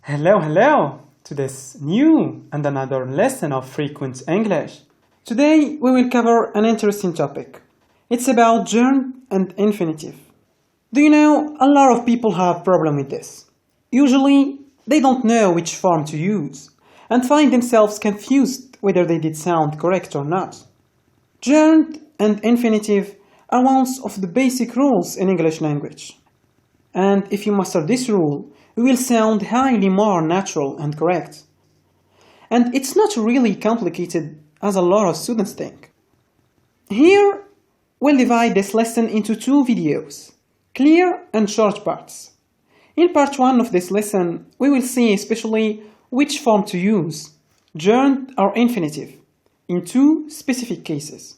Hello to this new and another lesson of frequent English. Today we will cover an interesting topic. It's about gerund and infinitive. Do you know, a lot of people have problem with this. Usually they don't know which form to use and find themselves confused whether they did sound correct or not. Gerund and infinitive are one of the basic rules in English language. And if you master this rule, you will sound highly more natural and correct. And it's not really complicated as a lot of students think. Here, we'll divide this lesson into two videos, clear and short parts. In part 1 of this lesson, we will see especially which form to use, gerund or infinitive, in two specific cases.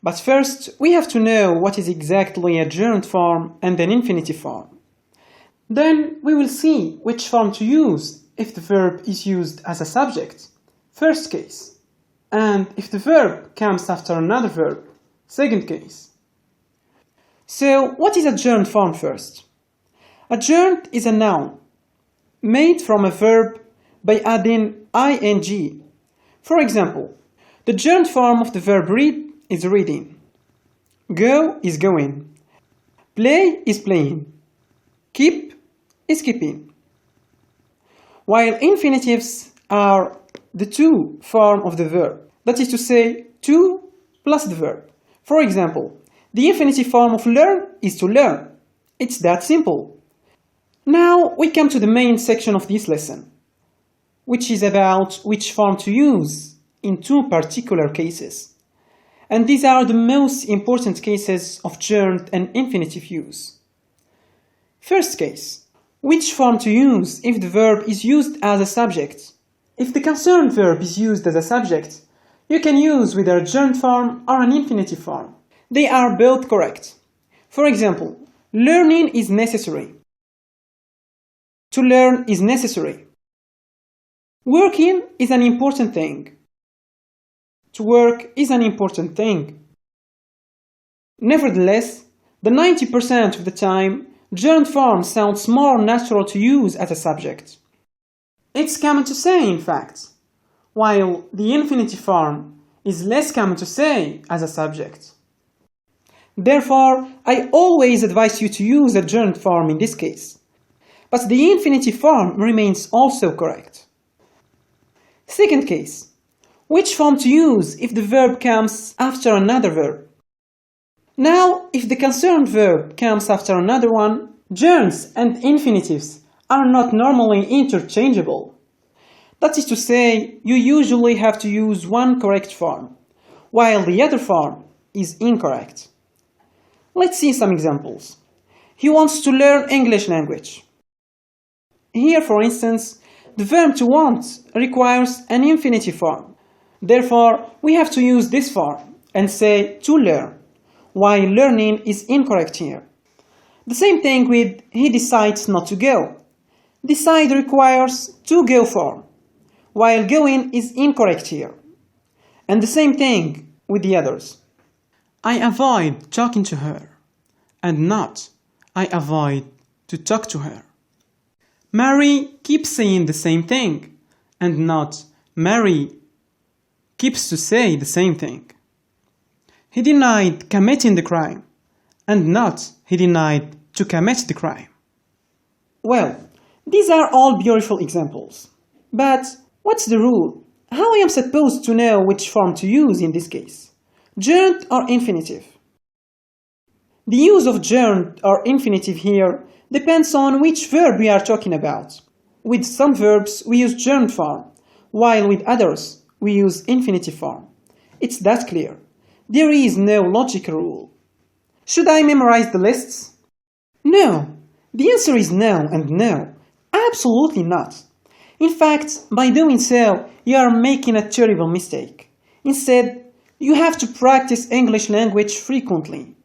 But first, we have to know what is exactly a gerund form and an infinitive form. Then we will see which form to use if the verb is used as a subject, first case, and if the verb comes after another verb, second case. So, what is a gerund form first? A gerund is a noun made from a verb by adding ing. For example, the gerund form of the verb read is reading, go is going, play is playing, keep is keeping. While infinitives are the to form of the verb, that is to say, to plus the verb. For example, the infinitive form of learn is to learn. It's that simple. Now we come to the main section of this lesson, which is about which form to use in two particular cases. And these are the most important cases of gerund and infinitive use. First case, which form to use if the verb is used as a subject? If the concerned verb is used as a subject, you can use either a gerund form or an infinitive form. They are both correct. For example, learning is necessary. To learn is necessary. Working is an important thing. To work is an important thing. Nevertheless, the 90% of the time, gerund form sounds more natural to use as a subject. It's common to say, in fact, while the infinitive form is less common to say as a subject. Therefore, I always advise you to use a gerund form in this case. But the infinitive form remains also correct. Second case. Which form to use if the verb comes after another verb? Now, if the concerned verb comes after another one, gerunds and infinitives are not normally interchangeable. That is to say, you usually have to use one correct form, while the other form is incorrect. Let's see some examples. He wants to learn English language. Here, for instance, the verb to want requires an infinitive form. Therefore, we have to use this form and say to learn, while learning is incorrect here. The same thing with he decides not to go. Decide requires to go form, while going is incorrect here. And the same thing with the others. I avoid talking to her, and not I avoid to talk to her. Mary keeps saying the same thing, and not Mary keeps to say the same thing. He denied committing the crime, and not he denied to commit the crime. Well, these are all beautiful examples. But what's the rule? How I am supposed to know which form to use in this case? Gerund or infinitive? The use of gerund or infinitive here depends on which verb we are talking about. With some verbs we use gerund form, while with others we use infinitive form. It's that clear. There is no logical rule. Should I memorize the lists? No. The answer is no and no. Absolutely not. In fact, by doing so, you are making a terrible mistake. Instead, you have to practice English language frequently.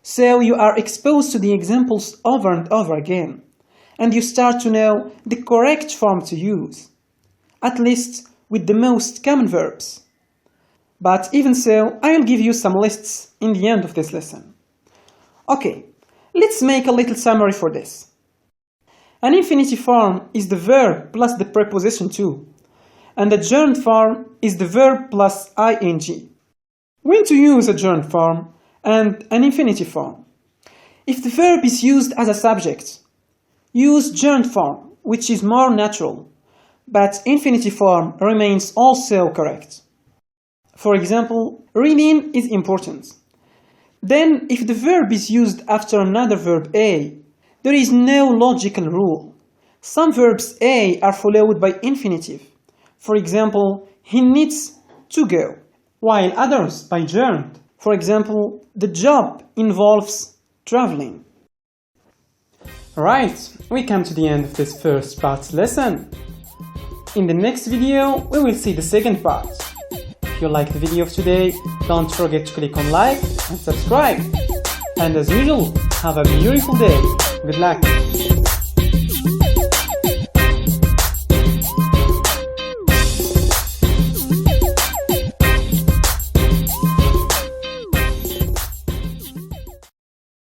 So you are exposed to the examples over and over again, and you start to know the correct form to use. At least with the most common verbs. But even so, I'll give you some lists in the end of this lesson. Okay, let's make a little summary for this. An infinitive form is the verb plus the preposition to, and the gerund form is the verb plus ing. When to use a gerund form and an infinitive form? If the verb is used as a subject, use gerund form, which is more natural, but infinitive form remains also correct. For example, reading is important. Then, if the verb is used after another verb A, there is no logical rule. Some verbs A are followed by infinitive. For example, he needs to go, while others by gerund. For example, the job involves traveling. Right, we come to the end of this first part lesson. In the next video, we will see the second part. If you liked the video of today, don't forget to click on like and subscribe. And as usual, have a beautiful day. Good luck!